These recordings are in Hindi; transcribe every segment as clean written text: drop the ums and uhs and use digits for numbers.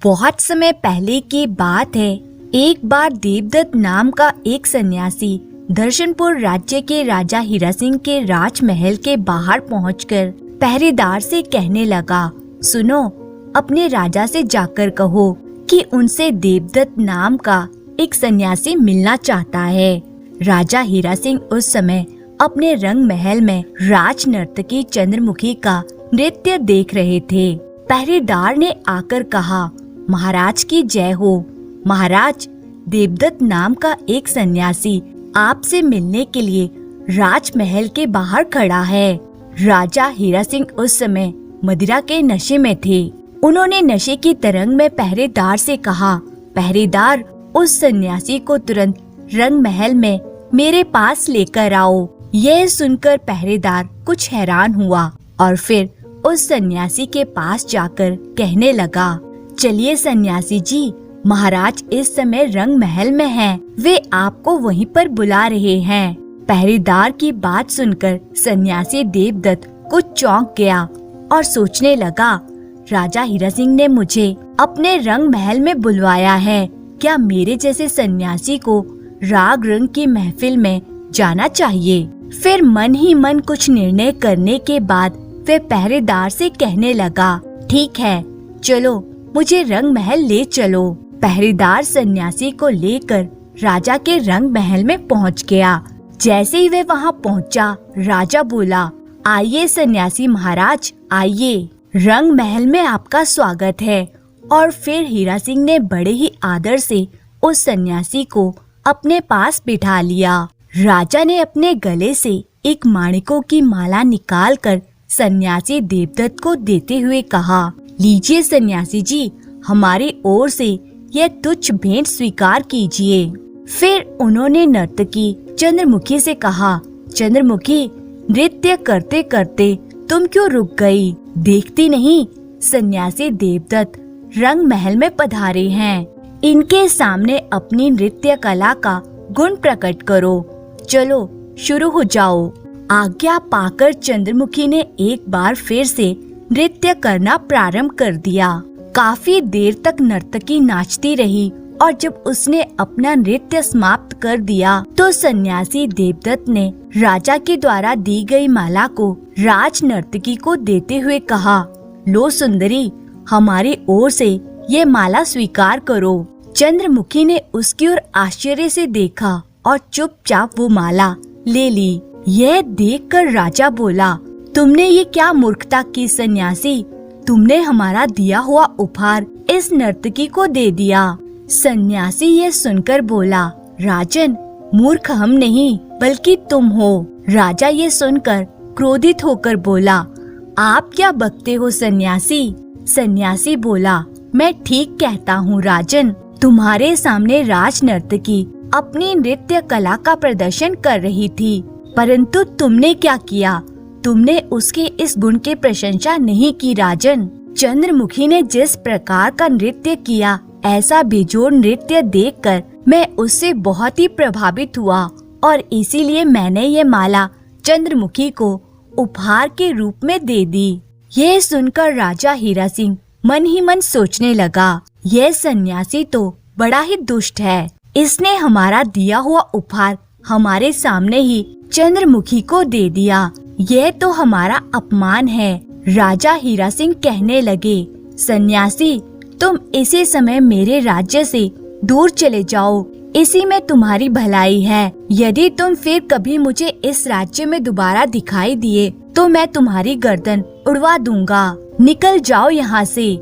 बहुत समय पहले की बात है। एक बार देवदत्त नाम का एक सन्यासी दर्शनपुर राज्य के राजा हीरा सिंह के राजमहल के बाहर पहुंचकर पहरेदार से कहने लगा, सुनो, अपने राजा से जाकर कहो कि उनसे देवदत्त नाम का एक सन्यासी मिलना चाहता है। राजा हीरा सिंह उस समय अपने रंग महल में राज नर्तकी चंद्रमुखी का नृत्य देख रहे थे। पहरेदार ने आकर कहा, महाराज की जय हो। महाराज, देवदत्त नाम का एक सन्यासी आपसे मिलने के लिए राजमहल के बाहर खड़ा है। राजा हीरा सिंह उस समय मदिरा के नशे में थे। उन्होंने नशे की तरंग में पहरेदार से कहा, पहरेदार, उस सन्यासी को तुरंत रंग महल में मेरे पास लेकर आओ। यह सुनकर पहरेदार कुछ हैरान हुआ और फिर उस सन्यासी के पास जाकर कहने लगा, चलिए सन्यासी जी, महाराज इस समय रंग महल में हैं। वे आपको वहीं पर बुला रहे हैं। पहरेदार की बात सुनकर सन्यासी देवदत्त कुछ चौंक गया और सोचने लगा, राजा हीरा सिंह ने मुझे अपने रंग महल में बुलवाया है। क्या मेरे जैसे सन्यासी को राग रंग की महफिल में जाना चाहिए? फिर मन ही मन कुछ निर्णय करने के बाद वे पहरेदार से कहने लगा, ठीक है, चलो मुझे रंग महल ले चलो। पहरेदार सन्यासी को लेकर राजा के रंग महल में पहुंच गया। जैसे ही वे वहां पहुंचा, राजा बोला, आइए सन्यासी महाराज, आइए, रंग महल में आपका स्वागत है। और फिर हीरा सिंह ने बड़े ही आदर से उस सन्यासी को अपने पास बिठा लिया। राजा ने अपने गले से एक माणिकों की माला निकालकर सन्यासी देवदत्त को देते हुए कहा, लीजिए सन्यासी जी, हमारी ओर से यह तुच्छ भेंट स्वीकार कीजिए। फिर उन्होंने नर्तकी चंद्रमुखी से कहा, चंद्रमुखी, नृत्य करते करते तुम क्यों रुक गई? देखती नहीं, सन्यासी देवदत्त रंग महल में पधारे हैं। इनके सामने अपनी नृत्य कला का गुण प्रकट करो। चलो शुरू हो जाओ। आज्ञा पाकर चंद्रमुखी ने एक बार फिर से नृत्य करना प्रारंभ कर दिया। काफी देर तक नर्तकी नाचती रही और जब उसने अपना नृत्य समाप्त कर दिया तो सन्यासी देवदत्त ने राजा के द्वारा दी गई माला को राज नर्तकी को देते हुए कहा, लो सुंदरी, हमारी ओर से ये माला स्वीकार करो। चंद्रमुखी ने उसकी ओर आश्चर्य से देखा और चुपचाप वो माला ले ली। यह देखकर राजा बोला, तुमने ये क्या मूर्खता की सन्यासी? तुमने हमारा दिया हुआ उपहार इस नर्तकी को दे दिया। सन्यासी ये सुनकर बोला, राजन, मूर्ख हम नहीं बल्कि तुम हो। राजा ये सुनकर क्रोधित होकर बोला, आप क्या बकते हो सन्यासी? सन्यासी बोला, मैं ठीक कहता हूँ राजन, तुम्हारे सामने राज नर्तकी अपनी नृत्य कला का प्रदर्शन कर रही थी, परंतु तुमने क्या किया? तुमने उसके इस गुण की प्रशंसा नहीं की राजन। चंद्रमुखी ने जिस प्रकार का नृत्य किया, ऐसा बेजोड़ नृत्य देखकर मैं उससे बहुत ही प्रभावित हुआ और इसीलिए मैंने ये माला चंद्रमुखी को उपहार के रूप में दे दी। यह सुनकर राजा हीरा सिंह मन ही मन सोचने लगा, यह सन्यासी तो बड़ा ही दुष्ट है। इसने हमारा दिया हुआ उपहार हमारे सामने ही चंद्रमुखी को दे दिया। यह तो हमारा अपमान है। राजा हीरा सिंह कहने लगे, सन्यासी, तुम इसी समय मेरे राज्य से दूर चले जाओ, इसी में तुम्हारी भलाई है। यदि तुम फिर कभी मुझे इस राज्य में दोबारा दिखाई दिए तो मैं तुम्हारी गर्दन उड़वा दूंगा। निकल जाओ यहाँ से।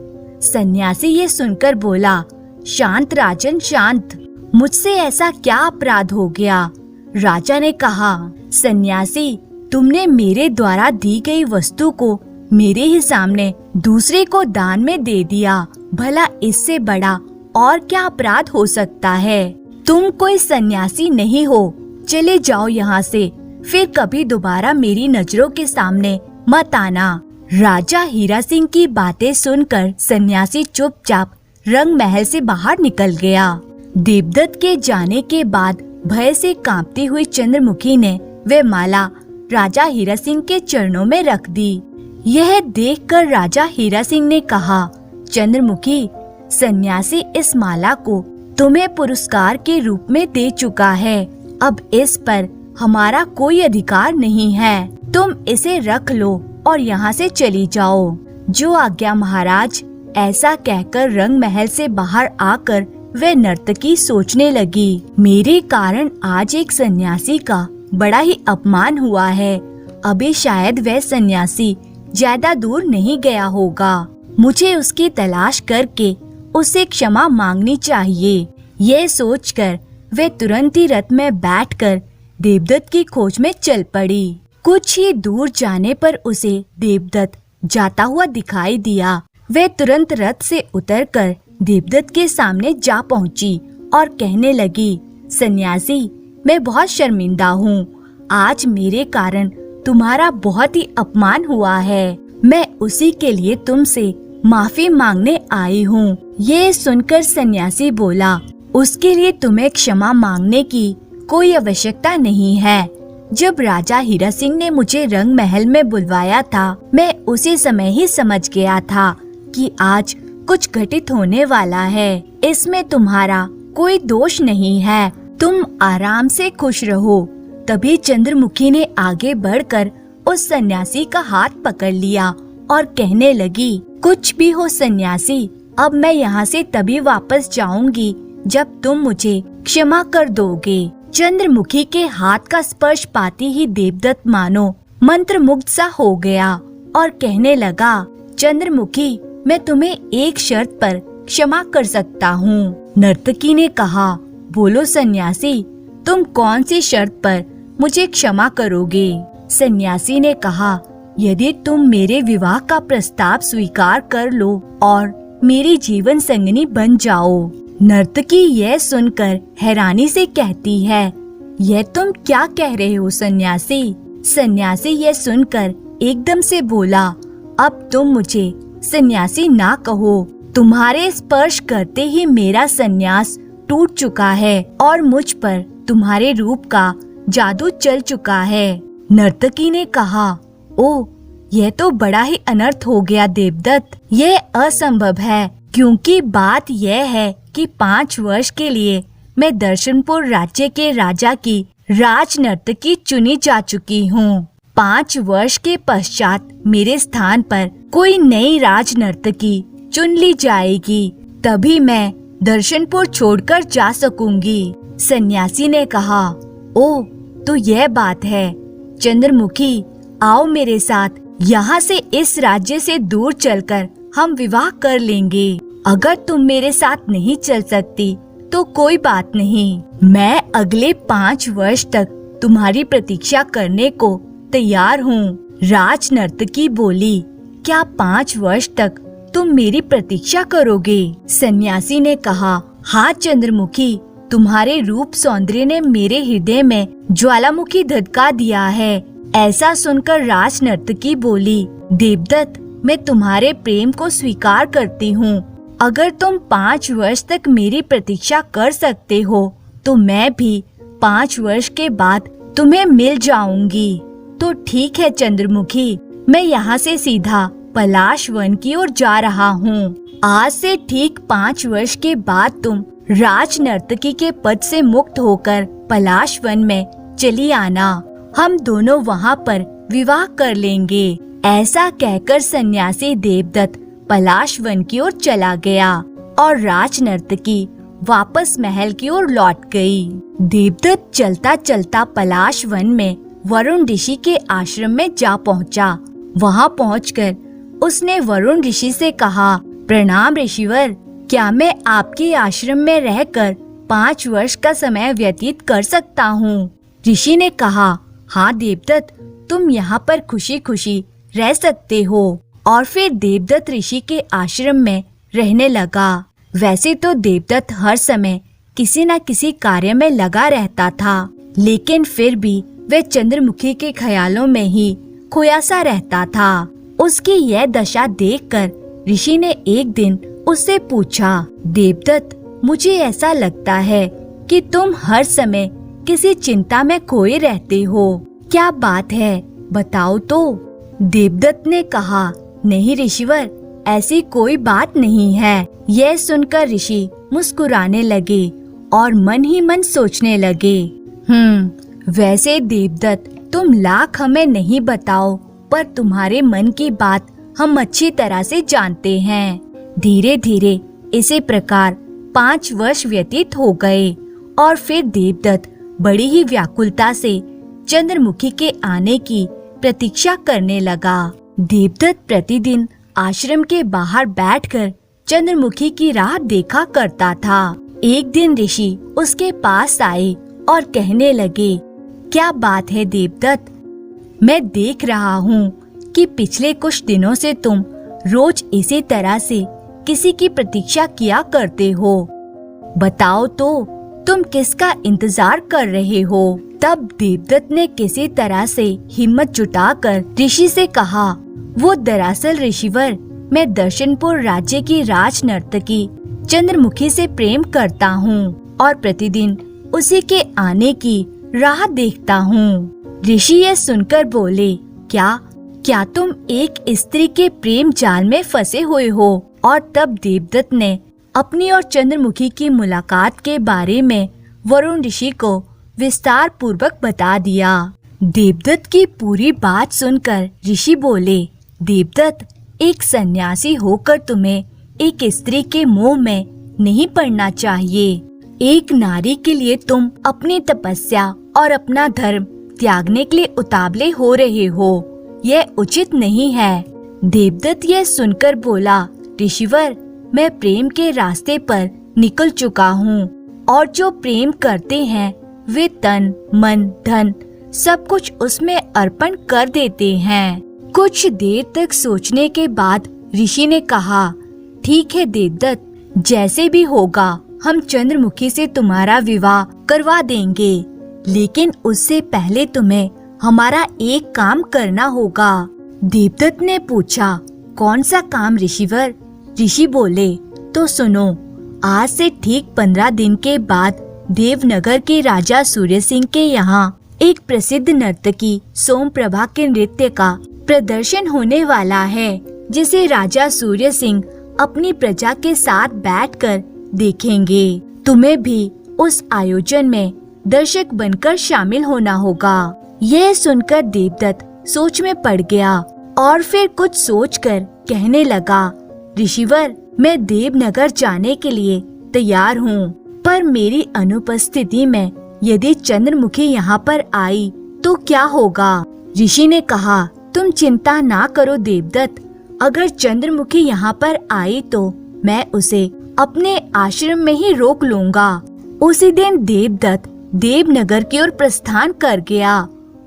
सन्यासी ये सुनकर बोला, शांत राजन, शांत, मुझसे ऐसा क्या अपराध हो गया? राजा ने कहा, सन्यासी, तुमने मेरे द्वारा दी गई वस्तु को मेरे ही सामने दूसरे को दान में दे दिया। भला इससे बड़ा और क्या अपराध हो सकता है? तुम कोई सन्यासी नहीं हो, चले जाओ यहाँ से। फिर कभी दोबारा मेरी नजरों के सामने मत आना। राजा हीरा सिंह की बातें सुनकर सन्यासी चुपचाप रंग महल से बाहर निकल गया। देवदत्त के जाने के बाद भय से कांपती हुई चंद्रमुखी ने वे माला राजा हीरा सिंह के चरणों में रख दी। यह देखकर राजा हीरा सिंह ने कहा, चंद्रमुखी, सन्यासी इस माला को तुम्हें पुरस्कार के रूप में दे चुका है। अब इस पर हमारा कोई अधिकार नहीं है। तुम इसे रख लो और यहाँ से चली जाओ। जो आज्ञा महाराज। ऐसा कहकर रंग महल से बाहर आकर वह नर्तकी सोचने लगी, मेरे कारण आज एक सन्यासी का बड़ा ही अपमान हुआ है। अभी शायद वह सन्यासी ज्यादा दूर नहीं गया होगा। मुझे उसकी तलाश करके उसे क्षमा मांगनी चाहिए। यह सोचकर वे तुरंत ही रथ में बैठकर देवदत्त की खोज में चल पड़ी। कुछ ही दूर जाने पर उसे देवदत्त जाता हुआ दिखाई दिया। वे तुरंत रथ से उतरकर देवदत्त के सामने जा पहुंची और कहने लगी, सन्यासी, मैं बहुत शर्मिंदा हूँ। आज मेरे कारण तुम्हारा बहुत ही अपमान हुआ है। मैं उसी के लिए तुमसे माफी मांगने आई हूँ। ये सुनकर सन्यासी बोला, उसके लिए तुम्हें क्षमा मांगने की कोई आवश्यकता नहीं है। जब राजा हीरा सिंह ने मुझे रंग महल में बुलवाया था, मैं उसी समय ही समझ गया था कि आज कुछ घटित होने वाला है। इसमें तुम्हारा कोई दोष नहीं है। तुम आराम से खुश रहो। तभी चंद्रमुखी ने आगे बढ़कर उस सन्यासी का हाथ पकड़ लिया और कहने लगी, कुछ भी हो सन्यासी, अब मैं यहाँ से तभी वापस जाऊंगी जब तुम मुझे क्षमा कर दोगे। चंद्रमुखी के हाथ का स्पर्श पाते ही देवदत्त मानो मंत्रमुग्ध सा हो गया और कहने लगा, चंद्रमुखी, मैं तुम्हें एक शर्त पर क्षमा कर सकता हूँ। नर्तकी ने कहा, बोलो सन्यासी, तुम कौन सी शर्त पर मुझे क्षमा करोगे? सन्यासी ने कहा, यदि तुम मेरे विवाह का प्रस्ताव स्वीकार कर लो और मेरी जीवन संगिनी बन जाओ। नर्तकी यह सुनकर हैरानी से कहती है, यह तुम क्या कह रहे हो सन्यासी? सन्यासी यह सुनकर एकदम से बोला, अब तुम मुझे सन्यासी ना कहो। तुम्हारे स्पर्श करते ही मेरा सन्यास टूट चुका है और मुझ पर तुम्हारे रूप का जादू चल चुका है। नर्तकी ने कहा, ओ, यह तो बड़ा ही अनर्थ हो गया देवदत्त। यह असंभव है, क्योंकि बात यह है कि 5 वर्ष के लिए मैं दर्शनपुर राज्य के राजा की राज नर्तकी चुनी जा चुकी हूँ। 5 वर्ष के पश्चात मेरे स्थान पर कोई नई राज नर्तकी चुन ली जाएगी, तभी मैं दर्शनपुर छोड़कर जा सकूंगी। सन्यासी ने कहा, ओ, तो यह बात है। चंद्रमुखी, आओ मेरे साथ। यहाँ से इस राज्य से दूर चलकर हम विवाह कर लेंगे। अगर तुम मेरे साथ नहीं चल सकती तो कोई बात नहीं। मैं अगले 5 वर्ष तक तुम्हारी प्रतीक्षा करने को तैयार हूँ। राज नर्तकी बोली, क्या 5 वर्ष तक तुम मेरी प्रतीक्षा करोगे? सन्यासी ने कहा, हाँ चंद्रमुखी, तुम्हारे रूप सौंदर्य ने मेरे हृदय में ज्वालामुखी धधका दिया है। ऐसा सुनकर राज नर्तकी बोली, देवदत्त, मैं तुम्हारे प्रेम को स्वीकार करती हूँ। अगर तुम 5 वर्ष तक मेरी प्रतीक्षा कर सकते हो तो मैं भी 5 वर्ष के बाद तुम्हें मिल जाऊंगी। तो ठीक है चंद्रमुखी, मैं यहाँ से सीधा पलाश वन की ओर जा रहा हूँ। आज से ठीक 5 वर्ष के बाद तुम राज नर्तकी के पद से मुक्त होकर पलाश वन में चली आना। हम दोनों वहाँ पर विवाह कर लेंगे। ऐसा कहकर सन्यासी देवदत्त पलाश वन की ओर चला गया और राज नर्तकी वापस महल की ओर लौट गई। देवदत्त चलता चलता पलाश वन में वरुण ऋषि के आश्रम में जा पहुंचा। वहां पहुंचकर उसने वरुण ऋषि से कहा, प्रणाम ऋषिवर, क्या मैं आपके आश्रम में रहकर 5 वर्ष का समय व्यतीत कर सकता हूँ? ऋषि ने कहा, हाँ देवदत्त, तुम यहाँ पर खुशी खुशी रह सकते हो। और फिर देवदत्त ऋषि के आश्रम में रहने लगा। वैसे तो देवदत्त हर समय किसी न किसी कार्य में लगा रहता था, लेकिन फिर भी वह चंद्रमुखी के ख्यालों में ही खोया सा रहता था। उसकी यह दशा देखकर ऋषि ने एक दिन उससे पूछा, देवदत्त, मुझे ऐसा लगता है कि तुम हर समय किसी चिंता में खोए रहते हो। क्या बात है, बताओ तो। देवदत्त ने कहा, नहीं ऋषिवर, ऐसी कोई बात नहीं है। यह सुनकर ऋषि मुस्कुराने लगे और मन ही मन सोचने लगे, वैसे देवदत्त तुम लाख हमें नहीं बताओ, पर तुम्हारे मन की बात हम अच्छी तरह से जानते हैं। धीरे धीरे इसी प्रकार 5 वर्ष व्यतीत हो गए और फिर देवदत्त बड़ी ही व्याकुलता से चंद्रमुखी के आने की प्रतीक्षा करने लगा। देवदत्त प्रतिदिन आश्रम के बाहर बैठकर चंद्रमुखी की राह देखा करता था। एक दिन ऋषि उसके पास आए और कहने लगे, क्या बात है देवदत्त, मैं देख रहा हूँ कि पिछले कुछ दिनों से तुम रोज इसी तरह से किसी की प्रतीक्षा किया करते हो। बताओ तो तुम किसका इंतजार कर रहे हो? तब देवदत्त ने किसी तरह से हिम्मत जुटाकर ऋषि से कहा, वो दरअसल ऋषिवर, मैं दर्शनपुर राज्य की राज नर्तकी चंद्रमुखी से प्रेम करता हूँ और प्रतिदिन उसी के आने की राह देखता हूँ। ऋषि ये सुनकर बोले, क्या तुम एक स्त्री के प्रेम जाल में फंसे हुए हो? और तब देवदत्त ने अपनी और चंद्रमुखी की मुलाकात के बारे में वरुण ऋषि को विस्तार पूर्वक बता दिया। देवदत्त की पूरी बात सुनकर ऋषि बोले, देवदत्त, एक सन्यासी होकर तुम्हें एक स्त्री के मोह में नहीं पड़ना चाहिए। एक नारी के लिए तुम अपनी तपस्या और अपना धर्म त्यागने के लिए उतावले हो रहे हो, यह उचित नहीं है। देवदत्त यह सुनकर बोला, ऋषिवर, मैं प्रेम के रास्ते पर निकल चुका हूँ और जो प्रेम करते हैं वे तन, मन, धन सब कुछ उसमें अर्पण कर देते हैं। कुछ देर तक सोचने के बाद ऋषि ने कहा, ठीक है देवदत्त, जैसे भी होगा हम चंद्रमुखी से तुम्हारा विवाह करवा देंगे, लेकिन उससे पहले तुम्हें हमारा एक काम करना होगा। देवदत्त ने पूछा, कौन सा काम ऋषिवर? ऋषि बोले, तो सुनो, आज से ठीक 15 दिन के बाद देवनगर के राजा सूर्य सिंह के यहाँ एक प्रसिद्ध नर्तकी सोमप्रभा के नृत्य का प्रदर्शन होने वाला है, जिसे राजा सूर्य सिंह अपनी प्रजा के साथ बैठकर देखेंगे। तुम्हें भी उस आयोजन में दर्शक बनकर शामिल होना होगा। यह सुनकर देवदत्त सोच में पड़ गया और फिर कुछ सोचकर कहने लगा, ऋषिवर, मैं देवनगर जाने के लिए तैयार हूँ, पर मेरी अनुपस्थिति में यदि चंद्रमुखी यहाँ पर आई तो क्या होगा? ऋषि ने कहा, तुम चिंता ना करो देवदत्त, अगर चंद्रमुखी यहाँ पर आई तो मैं उसे अपने आश्रम में ही रोक लूंगा। उसी दिन देवदत्त देवनगर की ओर प्रस्थान कर गया।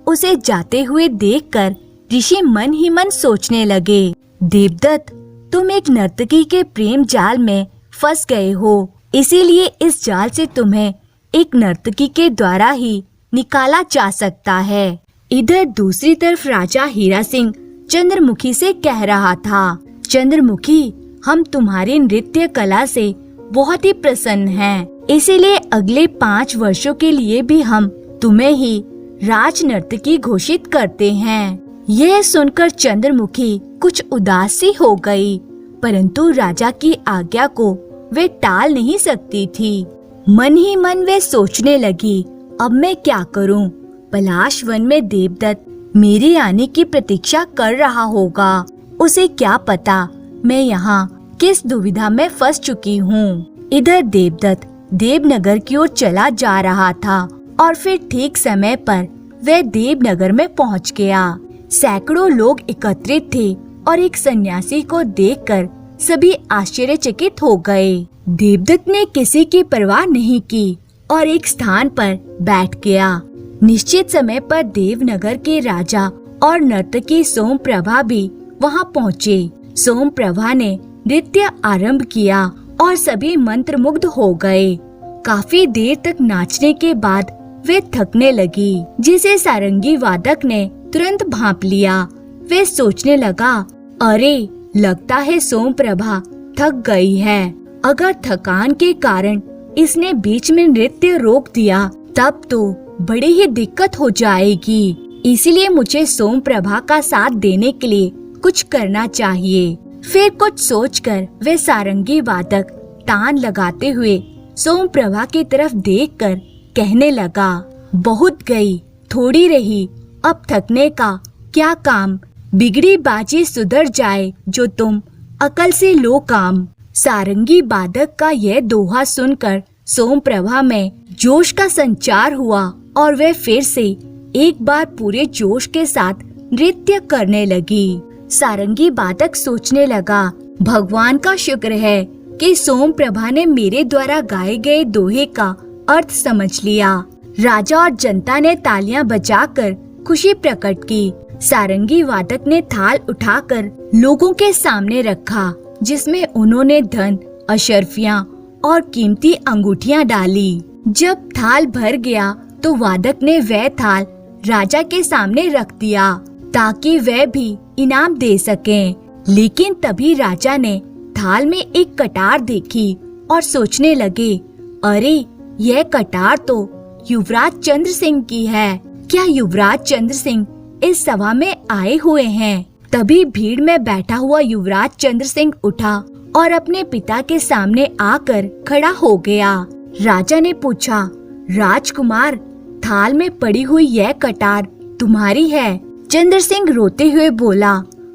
उसे जाते हुए देखकर ऋषि मन ही मन सोचने लगे, देवदत्त, तुम एक नर्तकी के प्रेम जाल में फंस गए हो, इसीलिए इस जाल से तुम्हें एक नर्तकी के द्वारा ही निकाला जा सकता है। इधर दूसरी तरफ राजा हीरा सिंह चंद्रमुखी से कह रहा था, चंद्रमुखी, हम तुम्हारी नृत्य कला से बहुत ही प्रसन्न हैं, इसीलिए अगले 5 वर्षों के लिए भी हम तुम्हें ही राज नर्तकी घोषित करते हैं। यह सुनकर चंद्रमुखी कुछ उदास सी हो गई, परंतु राजा की आज्ञा को वे टाल नहीं सकती थी। मन ही मन वे सोचने लगी, अब मैं क्या करूं? पलाश वन में देवदत्त मेरे आने की प्रतीक्षा कर रहा होगा, उसे क्या पता मैं यहाँ किस दुविधा में फंस चुकी हूँ। इधर देवदत्त देवनगर की ओर चला जा रहा था और फिर ठीक समय पर वह देवनगर में पहुँच गया। सैकड़ों लोग एकत्रित थे और एक सन्यासी को देखकर सभी आश्चर्यचकित हो गए। देवदत्त ने किसी की परवाह नहीं की और एक स्थान पर बैठ गया। निश्चित समय पर देवनगर के राजा और नर्तकी सोमप्रभा भी वहां पहुँचे। सोमप्रभा ने नृत्य आरंभ किया और सभी मंत्रमुग्ध हो गए। काफी देर तक नाचने के बाद वे थकने लगी, जिसे सारंगी वादक ने तुरंत भांप लिया। वे सोचने लगा, अरे लगता है सोमप्रभा थक गई है। अगर थकान के कारण इसने बीच में नृत्य रोक दिया तब तो बड़ी ही दिक्कत हो जाएगी, इसलिए मुझे सोमप्रभा का साथ देने के लिए कुछ करना चाहिए। फिर कुछ सोचकर वे सारंगी वादक तान लगाते हुए सोमप्रभा की तरफ देखकर कहने लगा, बहुत गई, थोड़ी रही, अब थकने का क्या काम, बिगड़ी बाजी सुधर जाए जो तुम, अकल से लो काम। सारंगी वादक का यह दोहा सुनकर सोमप्रभा में जोश का संचार हुआ और वे फिर से एक बार पूरे जोश के साथ नृत्य करने लगी। सारंगी वादक सोचने लगा, भगवान का शुक्र है कि सोमप्रभा ने मेरे द्वारा गाए गए दोहे का अर्थ समझ लिया। राजा और जनता ने तालियां बजाकर खुशी प्रकट की। सारंगी वादक ने थाल उठाकर लोगों के सामने रखा, जिसमें उन्होंने धन, अशर्फियां और कीमती अंगूठियां डाली। जब थाल भर गया तो वादक ने वह थाल राजा के सामने रख दिया ताकि वह भी इनाम दे सकें। लेकिन तभी राजा ने थाल में एक कटार देखी और सोचने लगे, अरे यह कटार तो युवराज चंद्र सिंह की है। क्या युवराज चंद्र सिंह इस सभा में आए हुए हैं? तभी भीड़ में बैठा हुआ युवराज चंद्र सिंह उठा और अपने पिता के सामने आकर खड़ा हो गया। राजा ने पूछा, राजकुमार, थाल में पड़ी हुई यह कटार तुम्हारी है? चंद्र सिंह रोते हुए बोला,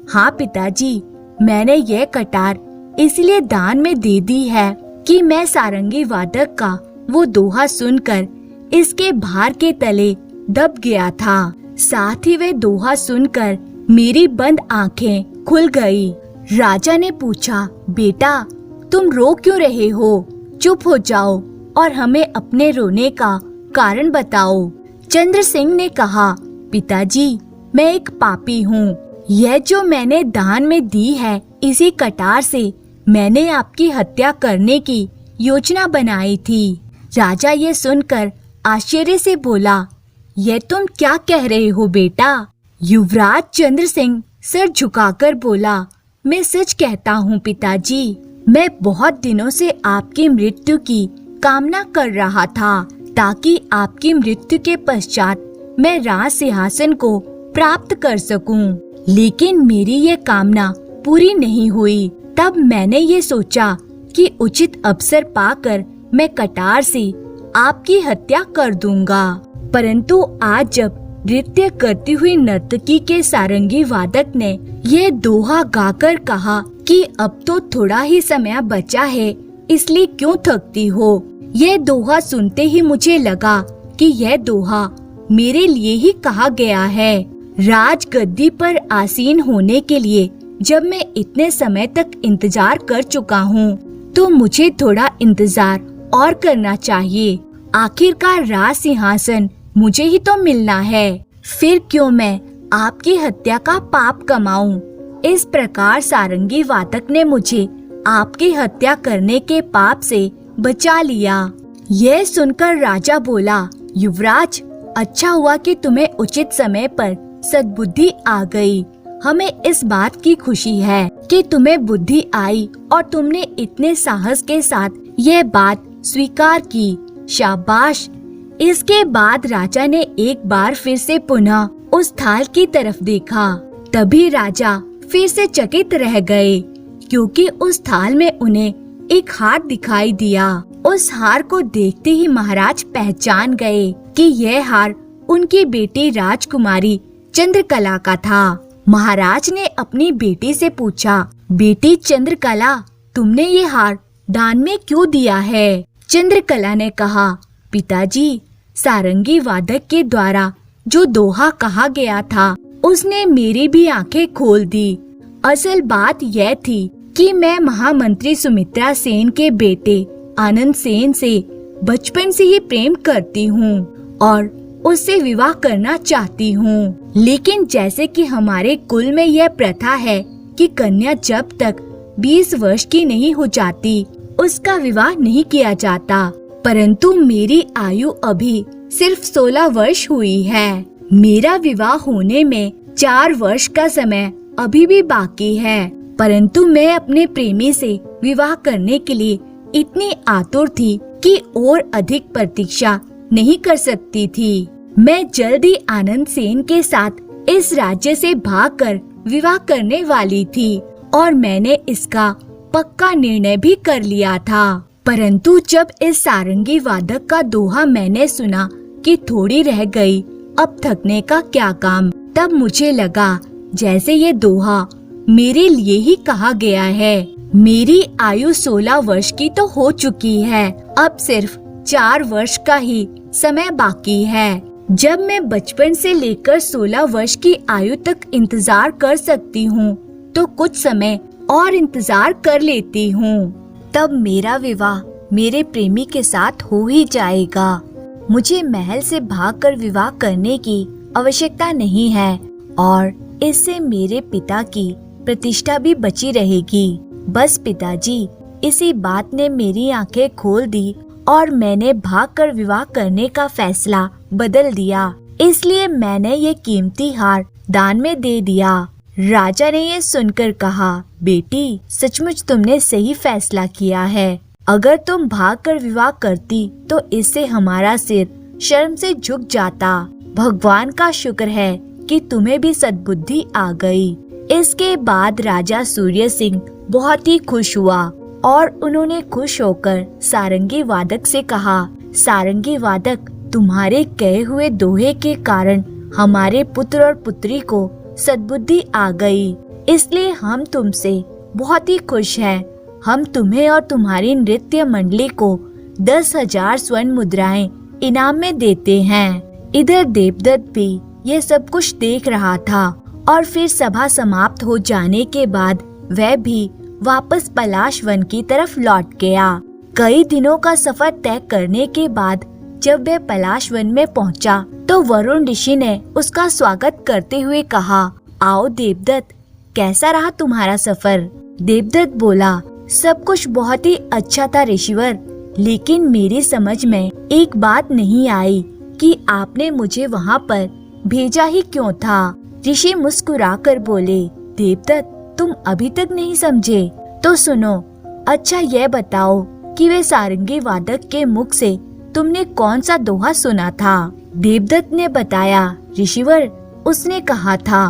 हाँ पिताजी, मैंने यह कटार इसलिए दान में दे दी है कि मैं सारंगी वादक का वो दोहा सुनकर इसके भार के तले दब गया था। साथ ही वह दोहा सुनकर मेरी बंद आंखें खुल गई। राजा ने पूछा, बेटा तुम रो क्यों रहे हो? चुप हो जाओ और हमें अपने रोने का कारण बताओ। चंद्र सिंह ने कहा, पिताजी, मैं एक पापी हूँ। यह जो मैंने दान में दी है, इसी कटार से मैंने आपकी हत्या करने की योजना बनाई थी। राजा ये सुनकर आश्चर्य से बोला, यह तुम क्या कह रहे हो बेटा? युवराज चंद्र सिंह सर झुकाकर बोला, मैं सच कहता हूँ पिताजी, मैं बहुत दिनों से आपकी मृत्यु की कामना कर रहा था ताकि आपकी मृत्यु के पश्चात मैं राज सिंहासन को प्राप्त कर सकूं। लेकिन मेरी ये कामना पूरी नहीं हुई। तब मैंने ये सोचा कि उचित अवसर पाकर मैं कटार से आपकी हत्या कर दूंगा। परंतु आज जब नृत्य करती हुई नर्तकी के सारंगी वादक ने यह दोहा गाकर कहा कि अब तो थोड़ा ही समय बचा है, इसलिए क्यों थकती हो? यह दोहा सुनते ही मुझे लगा कि यह दोहा मेरे लिए ही कहा गया है। राज गद्दी पर आसीन होने के लिए जब मैं इतने समय तक इंतजार कर चुका हूँ, तो मुझे थोड़ा इंतजार और करना चाहिए। आखिरकार राज सिंहासन मुझे ही तो मिलना है, फिर क्यों मैं आपकी हत्या का पाप कमाऊं? इस प्रकार सारंगी वादक ने मुझे आपकी हत्या करने के पाप से बचा लिया। यह सुनकर राजा बोला, युवराज, अच्छा हुआ कि तुम्हें उचित समय पर सद्बुद्धि आ गई। हमें इस बात की खुशी है कि तुम्हें बुद्धि आई और तुमने इतने साहस के साथ यह बात स्वीकार की। शाबाश। इसके बाद राजा ने एक बार फिर से पुनः उस थाल की तरफ देखा। तभी राजा फिर से चकित रह गए, क्योंकि उस थाल में उन्हें एक हार दिखाई दिया। उस हार को देखते ही महाराज पहचान गए कि यह हार उनकी बेटी राजकुमारी चंद्रकला का था। महाराज ने अपनी बेटी से पूछा, बेटी चंद्रकला, तुमने ये हार दान में क्यों दिया है? चंद्रकला ने कहा, पिताजी, सारंगी वादक के द्वारा जो दोहा कहा गया था, उसने मेरी भी आंखें खोल दी। असल बात यह थी कि मैं महामंत्री सुमित्रा सेन के बेटे आनंद सेन से बचपन से ही प्रेम करती हूँ और उससे विवाह करना चाहती हूँ। लेकिन जैसे कि हमारे कुल में यह प्रथा है कि कन्या जब तक 20 वर्ष की नहीं हो जाती, उसका विवाह नहीं किया जाता, परंतु मेरी आयु अभी सिर्फ 16 वर्ष हुई है। मेरा विवाह होने में 4 वर्ष का समय अभी भी बाकी है, परंतु मैं अपने प्रेमी से विवाह करने के लिए इतनी आतुर थी कि और अधिक प्रतीक्षा नहीं कर सकती थी। मैं जल्द ही आनंद सेन के साथ इस राज्य से भागकर विवाह करने वाली थी और मैंने इसका पक्का निर्णय भी कर लिया था। परंतु जब इस सारंगी वादक का दोहा मैंने सुना कि थोड़ी रह गई, अब थकने का क्या काम, तब मुझे लगा जैसे ये दोहा मेरे लिए ही कहा गया है। मेरी आयु 16 वर्ष की तो हो चुकी है, अब सिर्फ 4 वर्ष का ही समय बाकी है। जब मैं बचपन से लेकर 16 वर्ष की आयु तक इंतजार कर सकती हूँ, तो कुछ समय और इंतजार कर लेती हूँ। तब मेरा विवाह मेरे प्रेमी के साथ हो ही जाएगा। मुझे महल से भागकर विवाह करने की आवश्यकता नहीं है और इससे मेरे पिता की प्रतिष्ठा भी बची रहेगी। बस पिताजी, इसी बात ने मेरी आंखें खोल दी और मैंने भागकर विवाह करने का फैसला बदल दिया। इसलिए मैंने ये कीमती हार दान में दे दिया। राजा ने ये सुनकर कहा, बेटी, सचमुच तुमने सही फैसला किया है। अगर तुम भागकर विवाह करती तो इससे हमारा सिर शर्म से झुक जाता। भगवान का शुक्र है कि तुम्हें भी सद्बुद्धि आ गई। इसके बाद राजा सूर्य सिंह बहुत ही खुश हुआ और उन्होंने खुश होकर सारंगी वादक से कहा, सारंगी वादक, तुम्हारे कहे हुए दोहे के कारण हमारे पुत्र और पुत्री को सद्बुद्धि आ गई, इसलिए हम तुमसे बहुत ही खुश हैं। हम तुम्हें और तुम्हारी नृत्य मंडली को 10,000 स्वर्ण मुद्राएं इनाम में देते हैं। इधर देवदत्त भी ये सब कुछ देख रहा था और फिर सभा समाप्त हो जाने के बाद वह भी वापस पलाश वन की तरफ लौट गया। कई दिनों का सफर तय करने के बाद जब वह पलाश वन में पहुंचा, तो वरुण ऋषि ने उसका स्वागत करते हुए कहा, आओ देवदत्त, कैसा रहा तुम्हारा सफर? देवदत्त बोला, सब कुछ बहुत ही अच्छा था ऋषिवर, लेकिन मेरी समझ में एक बात नहीं आई कि आपने मुझे वहाँ पर भेजा ही क्यों था। ऋषि मुस्कुराकर बोले, देवदत्त, तुम अभी तक नहीं समझे? तो सुनो। अच्छा यह बताओ कि वे सारंगी वादक के मुख से तुमने कौन सा दोहा सुना था? देवदत्त ने बताया, ऋषिवर, उसने कहा था,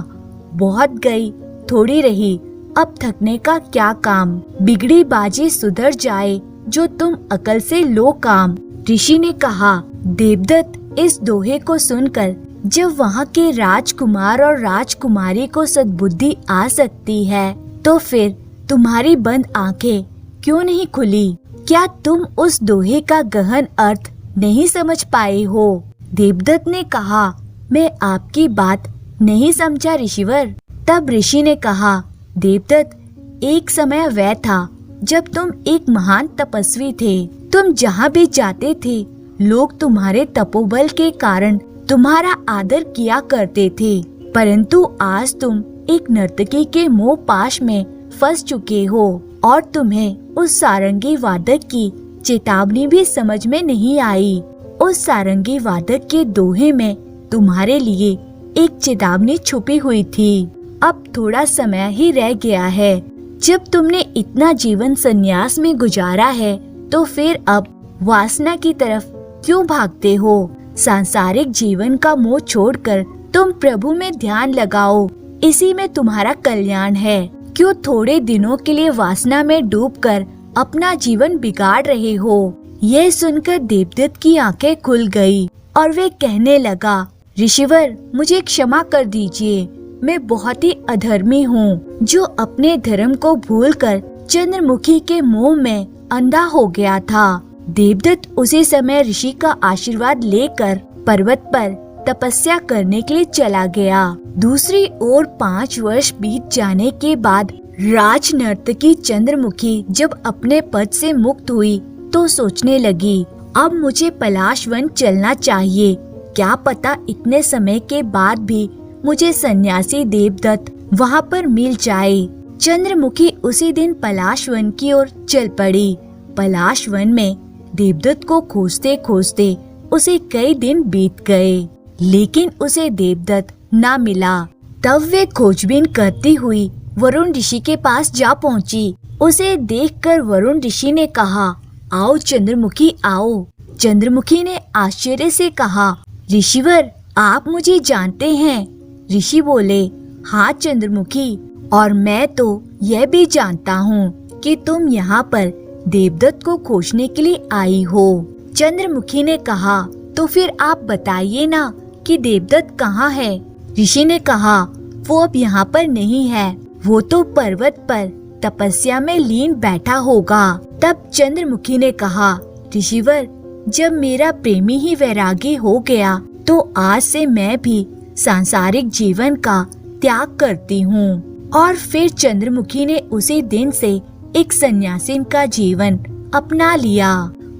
बहुत गई थोड़ी रही, अब थकने का क्या काम, बिगड़ी बाजी सुधर जाए, जो तुम अकल से लो काम। ऋषि ने कहा, देवदत्त, इस दोहे को सुनकर जब वहाँ के राजकुमार और राजकुमारी को सद्बुद्धि आ सकती है, तो फिर तुम्हारी बंद आंखें क्यों नहीं खुली? क्या तुम उस दोहे का गहन अर्थ नहीं समझ पाए हो? देवदत्त ने कहा, मैं आपकी बात नहीं समझा ऋषिवर। तब ऋषि ने कहा, देवदत्त, एक समय वह था जब तुम एक महान तपस्वी थे। तुम जहाँ भी जाते थे, लोग तुम्हारे तपोबल के कारण तुम्हारा आदर किया करते थे। परंतु आज तुम एक नर्तकी के मोह पाश में फंस चुके हो और तुम्हें उस सारंगी वादक की चेतावनी भी समझ में नहीं आई। उस सारंगी वादक के दोहे में तुम्हारे लिए एक चेतावनी छुपी हुई थी। अब थोड़ा समय ही रह गया है। जब तुमने इतना जीवन संन्यास में गुजारा है, तो फिर अब वासना की तरफ क्यों भागते हो? सांसारिक जीवन का मोह छोड़कर तुम प्रभु में ध्यान लगाओ, इसी में तुम्हारा कल्याण है। क्यों थोड़े दिनों के लिए वासना में डूबकर अपना जीवन बिगाड़ रहे हो? यह सुनकर देवदत्त की आंखें खुल गई और वे कहने लगा, ऋषिवर, मुझे क्षमा कर दीजिए। मैं बहुत ही अधर्मी हूँ, जो अपने धर्म को भूलकर चंद्रमुखी के मोह में अंधा हो गया था। देवदत्त उसी समय ऋषि का आशीर्वाद लेकर पर्वत पर तपस्या करने के लिए चला गया। दूसरी ओर 5 वर्ष बीत जाने के बाद राज नर्तकी चंद्रमुखी जब अपने पद से मुक्त हुई, तो सोचने लगी, अब मुझे पलाश वन चलना चाहिए। क्या पता इतने समय के बाद भी मुझे सन्यासी देवदत्त वहाँ पर मिल जाए। चंद्रमुखी उसी दिन पलाश वन की ओर चल पड़ी। पलाश वन में देवदत्त को खोजते खोजते उसे कई दिन बीत गए, लेकिन उसे देवदत्त ना मिला। तब वे खोजबीन करती हुई वरुण ऋषि के पास जा पहुंची। उसे देखकर वरुण ऋषि ने कहा, आओ चंद्रमुखी आओ। चंद्रमुखी ने आश्चर्य से कहा, ऋषिवर, आप मुझे जानते हैं? ऋषि बोले, हाँ चंद्रमुखी, और मैं तो यह भी जानता हूँ कि तुम यहाँ पर देवदत्त को खोजने के लिए आई हो। चंद्रमुखी ने कहा, तो फिर आप बताइए ना कि देवदत्त कहाँ है। ऋषि ने कहा, वो अब यहाँ पर नहीं है, वो तो पर्वत पर तपस्या में लीन बैठा होगा। तब चंद्रमुखी ने कहा, ऋषिवर, जब मेरा प्रेमी ही वैरागी हो गया तो आज से मैं भी सांसारिक जीवन का त्याग करती हूँ। और फिर चंद्रमुखी ने उसी दिन से एक सन्यासी का जीवन अपना लिया।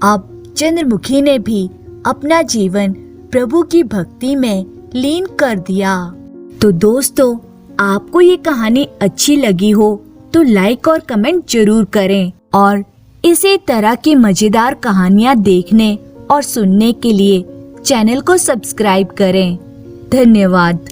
अब चंद्रमुखी ने भी अपना जीवन प्रभु की भक्ति में लीन कर दिया। तो दोस्तों, आपको ये कहानी अच्छी लगी हो तो लाइक और कमेंट जरूर करें और इसी तरह की मजेदार कहानियाँ देखने और सुनने के लिए चैनल को सब्सक्राइब करें। धन्यवाद।